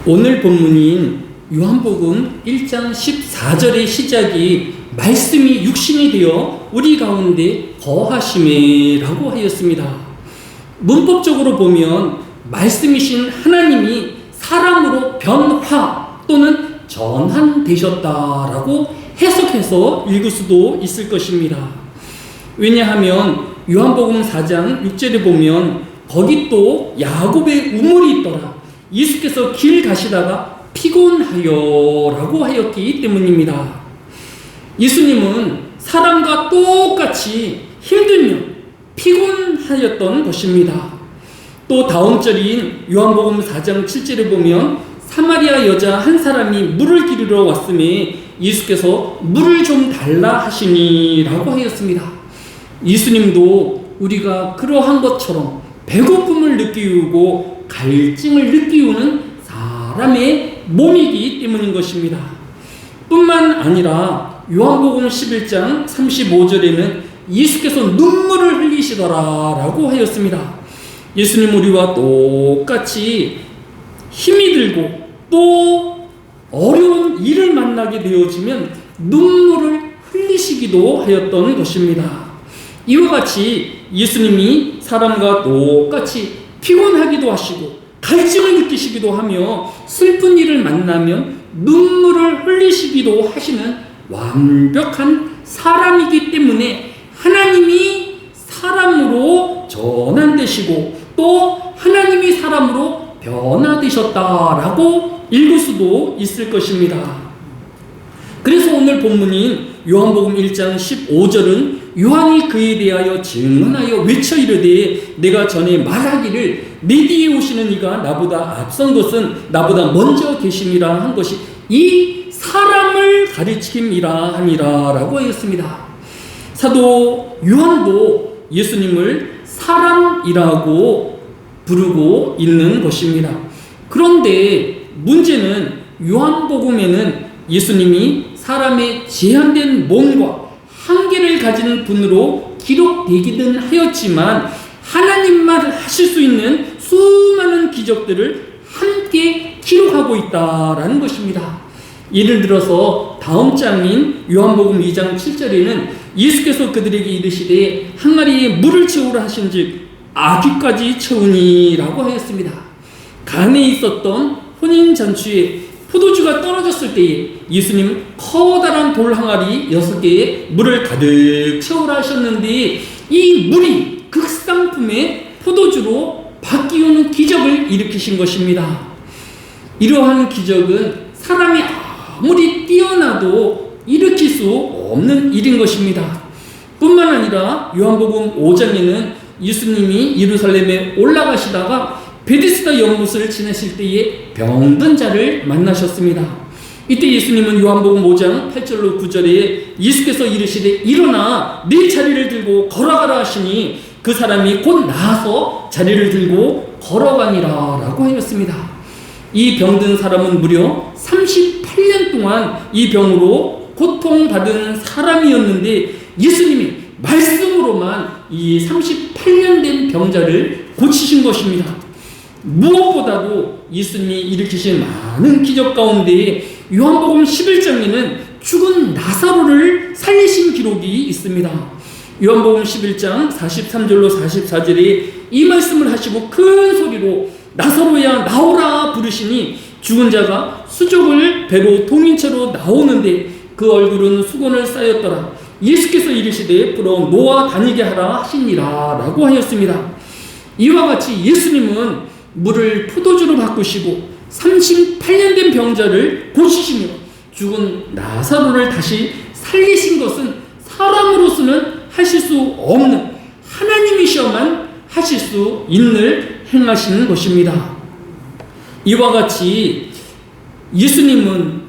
오늘 본문인 요한복음 1장 14절의 시작이 말씀이 육신이 되어 우리 가운데 거하심이라고 하였습니다. 문법적으로 보면 말씀이신 하나님이 사람으로 변화 또는 전환되셨다라고 해석해서 읽을 수도 있을 것입니다. 왜냐하면 요한복음 4장 6절에 보면 거기 또 야곱의 우물이 있더라. 예수께서 길 가시다가 피곤하여라고 하였기 때문입니다. 예수님은 사람과 똑같이 힘들며 피곤하였던 것입니다. 또 다음 절인 요한복음 4장 7절에 보면 사마리아 여자 한 사람이 물을 기르러 왔음에 예수께서 물을 좀 달라 하시니라고 하였습니다. 예수님도 우리가 그러한 것처럼 배고픔을 느끼고 갈증을 느끼우는 사람의 몸이기 때문인 것입니다. 뿐만 아니라 요한복음 11장 35절에는 예수께서 눈물을 흘리시더라라고 하였습니다. 예수님 우리와 똑같이 힘이 들고 또 어려운 일을 만나게 되어지면 눈물을 흘리시기도 하였던 것입니다. 이와 같이 예수님이 사람과 똑같이 피곤하기도 하시고 갈증을 느끼시기도 하며 슬픈 일을 만나면 눈물을 흘리시기도 하시는 완벽한 사람이기 때문에 하나님이 사람으로 전환되시고 또 또 하나님이 사람으로 변화되셨다라고 읽을 수도 있을 것입니다. 그래서 오늘 본문인 요한복음 1장 15절은 요한이 그에 대하여 증언하여 외쳐 이르되 내가 전에 말하기를 내 뒤에 오시는 이가 나보다 앞선 것은 나보다 먼저 계심이라 한 것이 이 사람을 가리킴이라 함이라 라고 하였습니다. 사도 요한도 예수님을 사람이라고 부르고 있는 것입니다. 그런데 문제는 요한복음에는 예수님이 사람의 제한된 몸과 한계를 가진 분으로 기록되기는 하였지만 하나님만 하실 수 있는 수많은 기적들을 함께 기록하고 있다라는 것입니다. 예를 들어서 다음 장인 요한복음 2장 7절에는 예수께서 그들에게 이르시되 한 마리의 물을 채우라 하신즉 아귀까지 채우니라고 하였습니다. 간에 있었던 혼인잔치에 포도주가 떨어졌을 때에 예수님 커다란 돌 항아리 6개에 물을 가득 채우라 하셨는데 이 물이 극상품의 포도주로 바뀌는 기적을 일으키신 것입니다. 이러한 기적은 사람이 아무리 뛰어나도 일으킬 수 없는 일인 것입니다. 뿐만 아니라 요한복음 5장에는 예수님이 예루살렘에 올라가시다가 베데스다 연못을 지나실 때에 병든 자를 만나셨습니다. 이때 예수님은 요한복음 5장 8절로 9절에 예수께서 이르시되 일어나 네 자리를 들고 걸어가라 하시니 그 사람이 곧 나아서 자리를 들고 걸어가니라 라고 하였습니다. 이 병든 사람은 무려 38년 동안 이 병으로 고통받은 사람이었는데 예수님이 말씀으로만 이 38년 된 병자를 고치신 것입니다. 무엇보다도 예수님이 일으키신 많은 기적 가운데 요한복음 11장에는 죽은 나사로를 살리신 기록이 있습니다. 요한복음 11장 43절로 44절에 이 말씀을 하시고 큰 소리로 나사로야 나오라 부르시니 죽은 자가 수족을 배로 동인채로 나오는데 그 얼굴은 수건을 쌓였더라. 예수께서 이르시되 불어 놓아 다니게 하라 하시니라 라고 하였습니다. 이와 같이 예수님은 물을 포도주로 바꾸시고 38년 된 병자를 고치시며 죽은 나사로를 다시 살리신 것은 사람으로서는 하실 수 없는 하나님이셔야만 하실 수 있는 행하시는 것입니다. 이와 같이 예수님은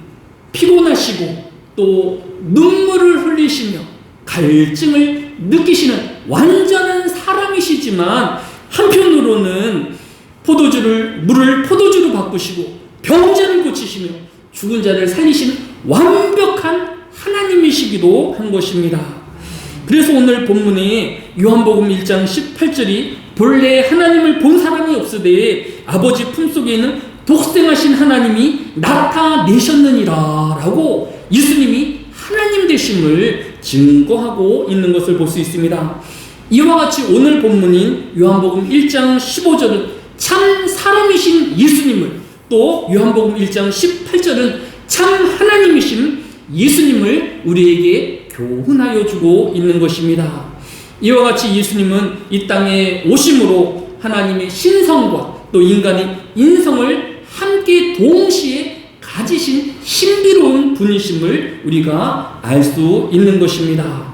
피곤하시고 또 눈물을 흘리시며 갈증을 느끼시는 완전한 사람이시지만 한편으로는 물을 포도주로 바꾸시고 병자를 고치시며 죽은 자를 살리시는 완벽한 하나님이시기도 한 것입니다. 그래서 오늘 본문에 요한복음 1장 18절이 본래 하나님을 본 사람이 없으되 아버지 품속에 있는 독생하신 하나님이 나타내셨느니라 라고 예수님이 하나님 되심을 증거하고 있는 것을 볼 수 있습니다. 이와 같이 오늘 본문인 요한복음 1장 15절은 참 사람이신 예수님을, 또 요한복음 1장 18절은 참 하나님이신 예수님을 우리에게 교훈하여 주고 있는 것입니다. 이와 같이 예수님은 이 땅에 오심으로 하나님의 신성과 또 인간의 인성을 함께 동시에 가지신 신비로운 분이심을 우리가 알 수 있는 것입니다.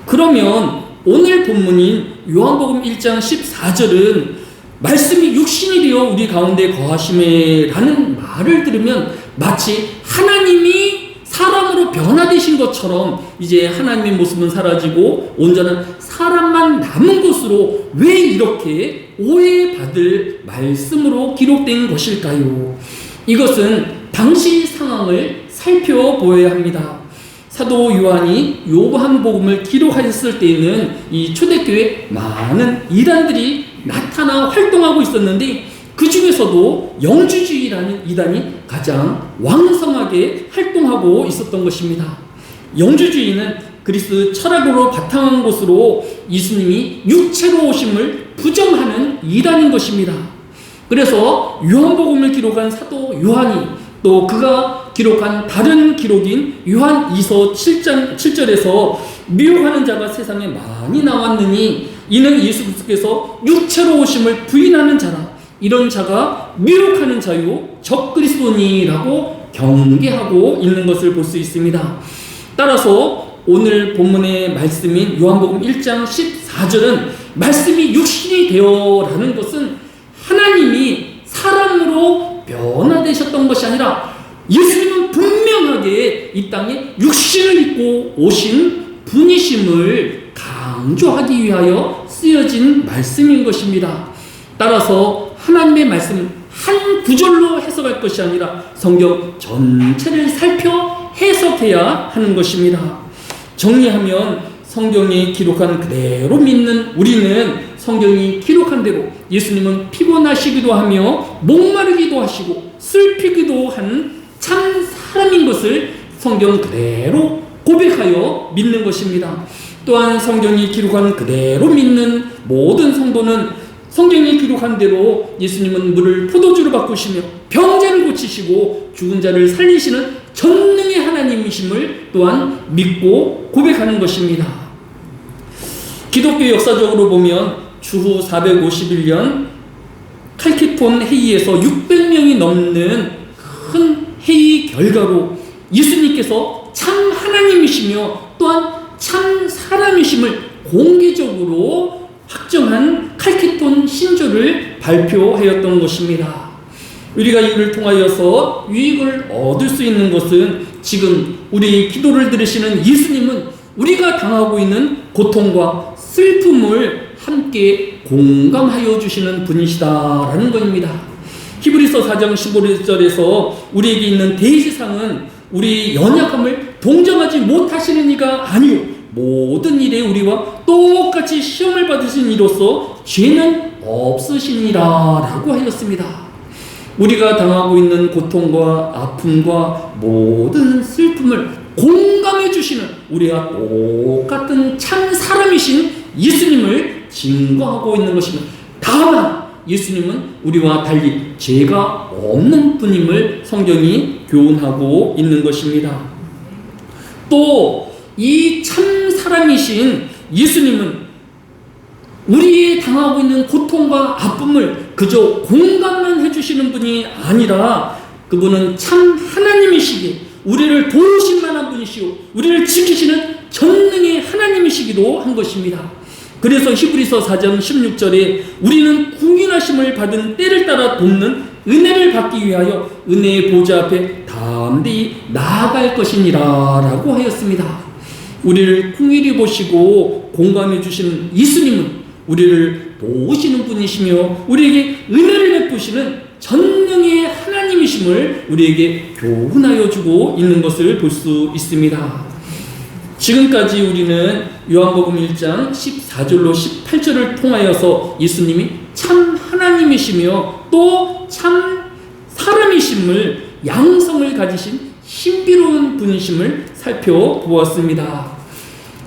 그러면 오늘 본문인 요한복음 1장 14절은 말씀이 육신이 되어 우리 가운데 거하심에 라는 말을 들으면 마치 하나님이 사람으로 변화되신 것처럼 이제 하나님의 모습은 사라지고 온전한 사람만 남은 것으로 왜 이렇게 오해받을 말씀으로 기록된 것일까요? 이것은 당시 상황을 살펴보아야 합니다. 사도 요한이 요한복음을 기록하였을 때에는 이 초대교회 많은 이단들이 나타나 활동하고 있었는데 그 중에서도 영주주의라는 이단이 가장 왕성하게 활동하고 있었던 것입니다. 영주주의는 그리스 철학으로 바탕한 것으로 예수님이 육체로 오심을 부정하는 이단인 것입니다. 그래서 요한복음을 기록한 사도 요한이 또 그가 기록한 다른 기록인 요한 2서 7절에서 미혹하는 자가 세상에 많이 나왔느니 이는 예수 그리스도께서 육체로 오심을 부인하는 자라. 이런 자가 미혹하는 자요 적그리스도니라고 경계하고 있는 것을 볼 수 있습니다. 따라서 오늘 본문의 말씀인 요한복음 1장 14절은 말씀이 육신이 되어라는 것은 하나님이 사람으로 변화되셨던 것이 아니라 예수님은 분명하게 이 땅에 육신을 입고 오신 분이심을 강조하기 위하여 쓰여진 말씀인 것입니다. 따라서 하나님의 말씀은 한 구절로 해석할 것이 아니라 성경 전체를 살펴 해석해야 하는 것입니다. 정리하면 성경이 기록한 그대로 믿는 우리는 성경이 기록한 대로 예수님은 피곤하시기도 하며 목마르기도 하시고 슬피기도 한 참 사람인 것을 성경 그대로 고백하여 믿는 것입니다. 또한 성경이 기록한 그대로 믿는 모든 성도는 성경이 기록한 대로 예수님은 물을 포도주로 바꾸시며 병자를 고치시고 죽은 자를 살리시는 전능의 하나님이심을 또한 믿고 고백하는 것입니다. 기독교 역사적으로 보면 주후 451년 칼키톤 회의에서 600명이 넘는 큰 회의 결과로 예수님께서 참 하나님이시며 또한 참 사람이심을 공개적으로 확정한 칼키톤 신조를 발표하였던 것입니다. 우리가 이를 통하여서 유익을 얻을 수 있는 것은 지금 우리 기도를 들으시는 예수님은 우리가 당하고 있는 고통과 슬픔을 함께 공감하여 주시는 분이시다라는 것입니다. 히브리서 4장 15절에서 우리에게 있는 대지상은 우리 연약함을 동정하지 못하시는 이가 아니요 모든 일에 우리와 똑같이 시험을 받으신 이로써 죄는 없으시니라 라고 하였습니다. 우리가 당하고 있는 고통과 아픔과 모든 슬픔을 공감해 주시는 우리와 똑같은 참 사람이신 예수님을 증거하고 있는 것입니다. 다만 예수님은 우리와 달리 죄가 없는 분임을 성경이 교훈하고 있는 것입니다. 또 이 참 사람이신 예수님은 우리의 당하고 있는 고통과 아픔을 그저 공감만 해주시는 분이 아니라 그분은 참 하나님이시기에 우리를 도우실 만한 분이시오 우리를 지키시는 전능의 하나님이시기도 한 것입니다. 그래서 히브리서 4장 16절에 우리는 궁휼하심을 받은 때를 따라 돕는 은혜를 받기 위하여 은혜의 보좌 앞에 담대히 나아갈 것이니라 라고 하였습니다. 우리를 궁휼히 보시고 공감해 주시는 예수님은 우리를 도우시는 분이시며 우리에게 은혜를 베푸시는 전능의 하나님이심을 우리에게 교훈하여 주고 있는 것을 볼 수 있습니다. 지금까지 우리는 요한복음 1장 14절로 18절을 통하여서 예수님이 참 하나님이시며 또 참 사람이심을 양성을 가지신 신비로운 분이심을 살펴보았습니다.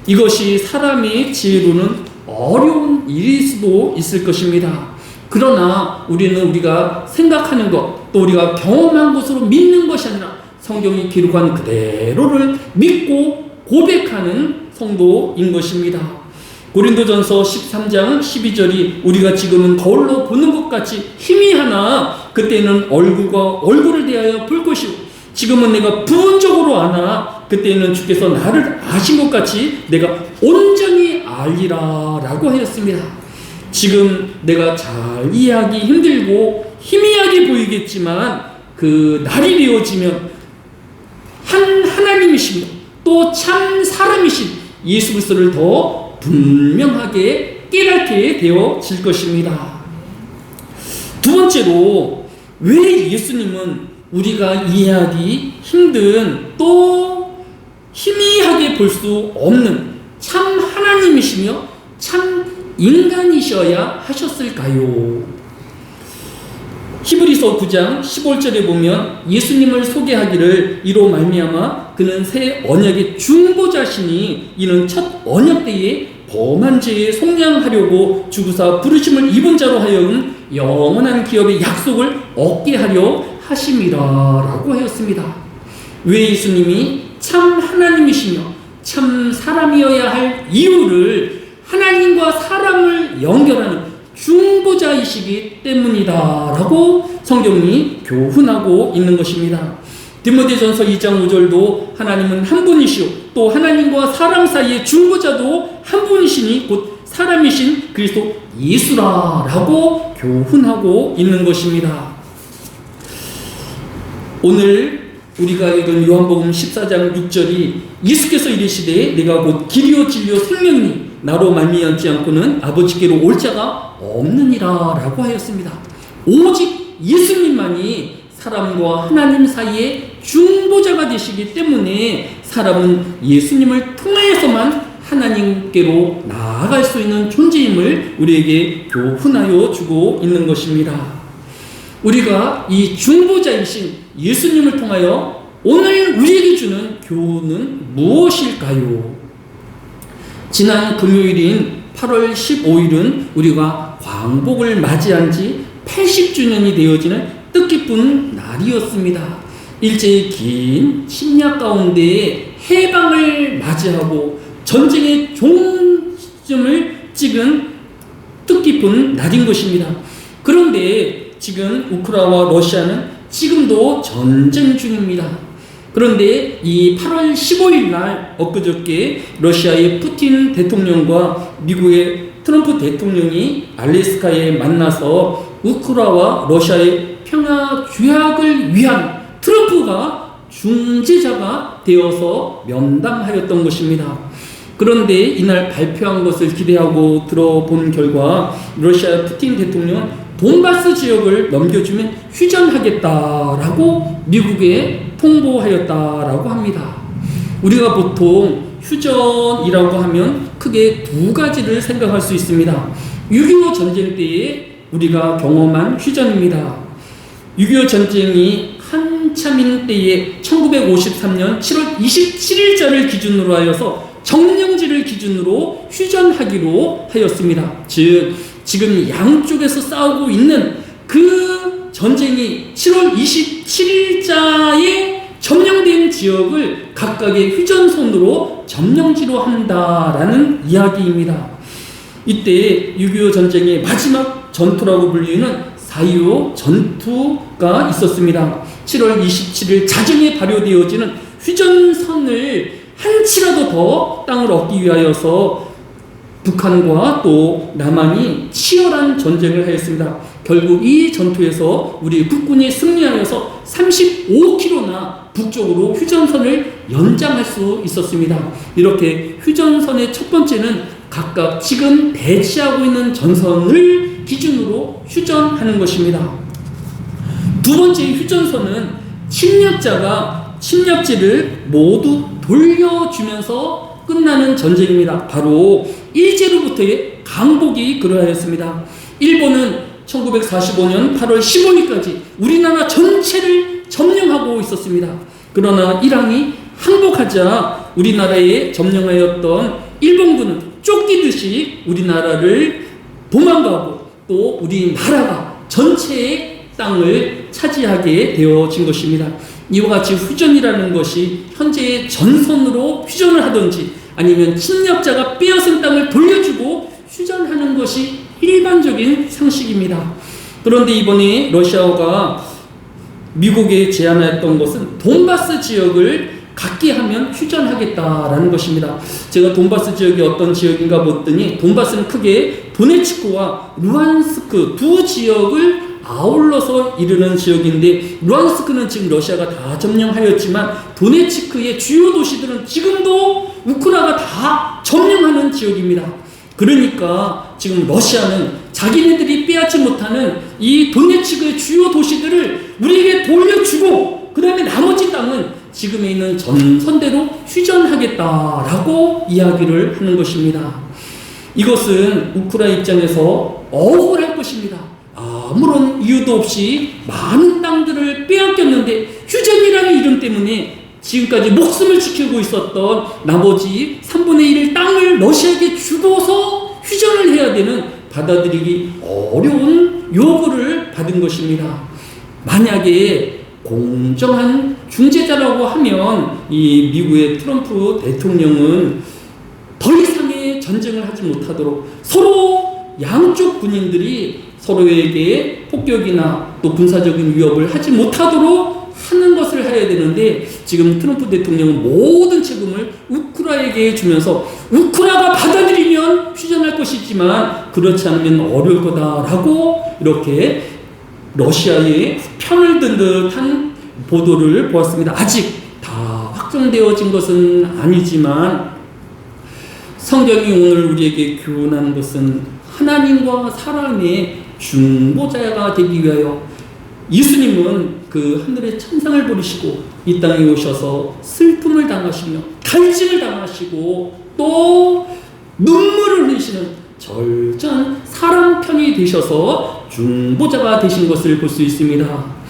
이것이 사람의 지혜로는 어려운 일일 수도 있을 것입니다. 그러나 우리는 우리가 생각하는 것, 또 우리가 경험한 것으로 믿는 것이 아니라 성경이 기록한 그대로를 믿고 고백하는 성도인 것입니다. 고린도전서 13장 12절이 우리가 지금은 거울로 보는 것 같이 희미하나 그때는 얼굴과 얼굴을 대하여 볼 것이고 지금은 내가 부분적으로 아나 그때는 주께서 나를 아신 것 같이 내가 온전히 알리라 라고 하였습니다. 지금 내가 잘 이해하기 힘들고 희미하게 보이겠지만 그 날이 되어지면 한 하나님이시며 또 참 사람이신 예수 그리스도를 더 분명하게 깨닫게 되어질 것입니다. 두 번째로 왜 예수님은 우리가 이해하기 힘든 또 희미하게 볼 수 없는 참 하나님이시며 참 인간이셔야 하셨을까요? 히브리서 9장 15절에 보면 예수님을 소개하기를 이로 말미암아 그는 새 언약의 중보자시니 이는 첫 언약 때에 범한 죄에 속량하려고 주구사 부르심을 입은 자로 하여금 영원한 기업의 약속을 얻게 하려 하심이라 라고 하였습니다. 왜 예수님이 참 하나님이시며 참 사람이어야 할 이유를 하나님과 사람을 연결하는 중보자이시기 때문이다라고 성경이 교훈하고 있는 것입니다. 디모데전서 2장 5절도 하나님은 한 분이시오, 또 하나님과 사람 사이의 중보자도 한 분이시니 곧 사람이신 그리스도 예수라라고 교훈하고 있는 것입니다. 오늘 우리가 읽은 요한복음 14장 6절이 예수께서 이르시되 내가 곧 길이요 진리요 생명이니 나로 말미암지 않고는 아버지께로 올 자가 없느니라 라고 하였습니다. 오직 예수님만이 사람과 하나님 사이에 중보자가 되시기 때문에 사람은 예수님을 통하여서만 하나님께로 나아갈 수 있는 존재임을 우리에게 교훈하여 주고 있는 것입니다. 우리가 이 중보자이신 예수님을 통하여 오늘 우리에게 주는 교훈은 무엇일까요? 지난 금요일인 8월 15일은 우리가 광복을 맞이한 지 80주년이 되어지는 뜻깊은 날이었습니다. 일제의 긴 침략 가운데 해방을 맞이하고 전쟁의 종점을 찍은 뜻깊은 날인 것입니다. 그런데 지금 우크라이나와 러시아는 지금도 전쟁 중입니다. 그런데 이 8월 15일 날 엊그저께 러시아의 푸틴 대통령과 미국의 트럼프 대통령이 알래스카에 만나서 우크라이나와 러시아의 평화 조약을 위한 트럼프가 중재자가 되어서 면담하였던 것입니다. 그런데 이날 발표한 것을 기대하고 들어본 결과 러시아 푸틴 대통령은 돈바스 지역을 넘겨주면 휴전하겠다라고 미국에 통보하였다라고 합니다. 우리가 보통 휴전이라고 하면 크게 두 가지를 생각할 수 있습니다. 6.25 전쟁 때에 우리가 경험한 휴전입니다. 6.25 전쟁이 한참인 때에 1953년 7월 27일자를 기준으로 하여서 정령지를 기준으로 휴전하기로 하였습니다. 즉 지금 양쪽에서 싸우고 있는 그 전쟁이 7월 27일자에 점령된 지역을 각각의 휴전선으로 점령지로 한다라는 이야기입니다. 이때 6.25 전쟁의 마지막 전투라고 불리는 4.25 전투가 있었습니다. 7월 27일 자정에 발효되어지는 휴전선을 한치라도 더 땅을 얻기 위하여서 북한과 또 남한이 치열한 전쟁을 하였습니다. 결국 이 전투에서 우리 국군이 승리하여서 35km나 북쪽으로 휴전선을 연장할 수 있었습니다. 이렇게 휴전선의 첫 번째는 각각 지금 대치하고 있는 전선을 기준으로 휴전하는 것입니다. 두 번째 휴전선은 침략자가 침략지를 모두 돌려주면서 끝나는 전쟁입니다. 바로 일제로부터의 강복이 그러하였습니다. 일본은 1945년 8월 15일까지 우리나라 전체를 점령하고 있었습니다. 그러나 일왕이 항복하자 우리나라에 점령하였던 일본군은 쫓기듯이 우리나라를 도망가고 또 우리나라가 전체의 땅을 차지하게 되어진 것입니다. 이와 같이 휴전이라는 것이 현재의 전선으로 휴전을 하든지 아니면 침략자가 빼앗은 땅을 돌려주고 휴전하는 것이 일반적인 상식입니다. 그런데 이번에 러시아가 미국에 제안했던 것은 돈바스 지역을 갖게 하면 휴전하겠다라는 것입니다. 제가 돈바스 지역이 어떤 지역인가 봤더니 돈바스는 크게 도네츠크와 루안스크 두 지역을 아울러서 이르는 지역인데 루안스크는 지금 러시아가 다 점령하였지만 도네츠크의 주요 도시들은 지금도 우크라이나가 다 점령하는 지역입니다. 그러니까 지금 러시아는 자기네들이 빼앗지 못하는 이 도네츠크의 주요 도시들을 우리에게 돌려주고 그 다음에 나머지 땅은 지금에 있는 전선대로 휴전하겠다라고 이야기를 하는 것입니다. 이것은 우크라이나 입장에서 억울할 것입니다. 아무런 이유도 없이 많은 땅들을 빼앗겼는데 휴전이라는 이름 때문에 지금까지 목숨을 지키고 있었던 나머지 3분의 1 땅을 러시아에게 주고서 휴전을 해야 되는 받아들이기 어려운 요구를 받은 것입니다. 만약에 공정한 중재자라고 하면 이 미국의 트럼프 대통령은 더 이상의 전쟁을 하지 못하도록 서로 양쪽 군인들이 서로에게 폭격이나 또 군사적인 위협을 하지 못하도록 하는 것을 해야 되는데, 지금 트럼프 대통령은 모든 책임을 우크라이나에게 주면서 우크라이나가 받아들이면 휴전할 것이지만 그렇지 않으면 어려울 거다라고 이렇게 러시아의 편을 든 듯한 보도를 보았습니다. 아직 다 확정되어진 것은 아니지만 성경이 오늘 우리에게 교훈하는 것은 하나님과 사람의 중보자가 되기 위하여 예수님은 그 하늘의 천상을 버리시고 이 땅에 오셔서 슬픔을 당하시며 갈증을 당하시고 또 눈물을 흘리시는 절전 사람 편이 되셔서 중보자가 되신 것을 볼 수 있습니다.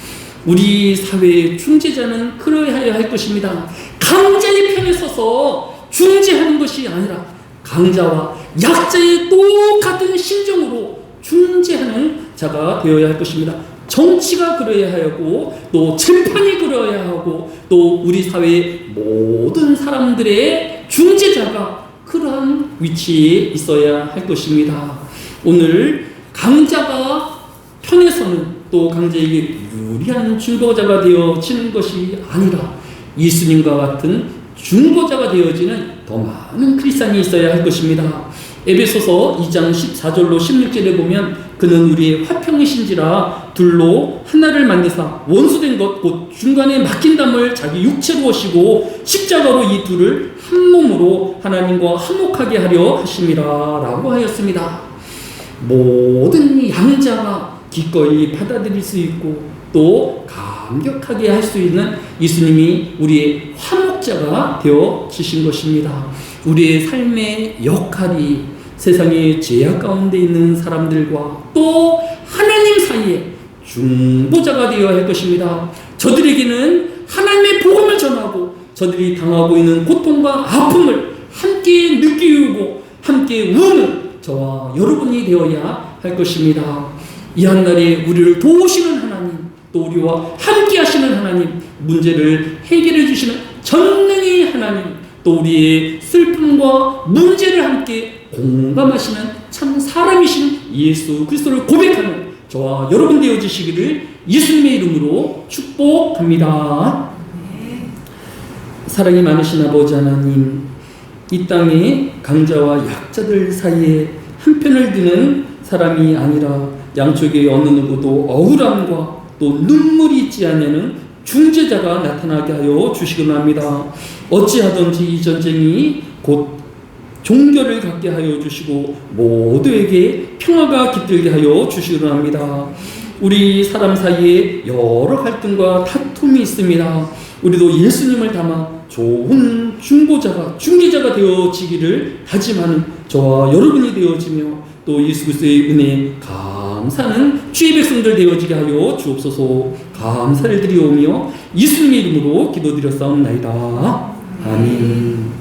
우리 사회의 중재자는 그러해야 할 것입니다. 강자의 편에 서서 중재하는 것이 아니라 강자와 약자의 똑같은 심정으로 중재하는 자가 되어야 할 것입니다. 정치가 그러해야 하고 또 재판이 그러해야 하고 또 우리 사회의 모든 사람들의 중재자가 그러한 위치에 있어야 할 것입니다. 오늘 강자가 편에서는 또 강자에게 유리한 중보자가 되어지는 것이 아니라 예수님과 같은 중보자가 되어지는 더 많은 크리스찬이 있어야 할 것입니다. 에베소서 2장 14절로 16절에 보면 그는 우리의 화평이신지라 둘로 하나를 만드사 원수된 것 곧 중간에 막힌 담을 자기 육체로 오시고 십자가로 이 둘을 한 몸으로 하나님과 화목하게 하려 하심이라 라고 하였습니다. 모든 양자가 기꺼이 받아들일 수 있고 또 감격하게 할 수 있는 예수님이 우리의 화목자가 되어지신 것입니다. 우리의 삶의 역할이 세상의 죄악 가운데 있는 사람들과 또 하나님 사이에 중보자가 되어야 할 것입니다. 저들에게는 하나님의 복음을 전하고 저들이 당하고 있는 고통과 아픔을 함께 느끼고 함께 우는 저와 여러분이 되어야 할 것입니다. 이 한날에 우리를 도우시는 하나님, 또 우리와 함께 하시는 하나님, 문제를 해결해 주시는 전능의 하나님, 또 우리의 슬픔과 문제를 함께 공감하시는 참 사람이신 예수 그리스도를 고백하는 저와 여러분 되어주시기를 예수님의 이름으로 축복합니다. 사랑이 많으신 아버지 하나님, 이 땅의 강자와 약자들 사이에 한편을 드는 사람이 아니라 양쪽에 어느 누구도 억울함과 또 눈물이 있지 않는 중재자가 나타나게 하여 주시기 합니다. 어찌하든지 이 전쟁이 곧 종결을 갖게 하여 주시고 모두에게 평화가 깃들게 하여 주시기 합니다. 우리 사람 사이에 여러 갈등과 다툼이 있습니다. 우리도 예수님을 담아 좋은 중보자가 중재자가 되어지기를 다짐하는 저와 여러분이 되어지며 또 예수 그리스도의 은혜에 감사하는 주의 백성들 되어지게 하여 주옵소서. 감사를 드리오며 예수님의 이름으로 기도드렸사옵나이다. 아멘.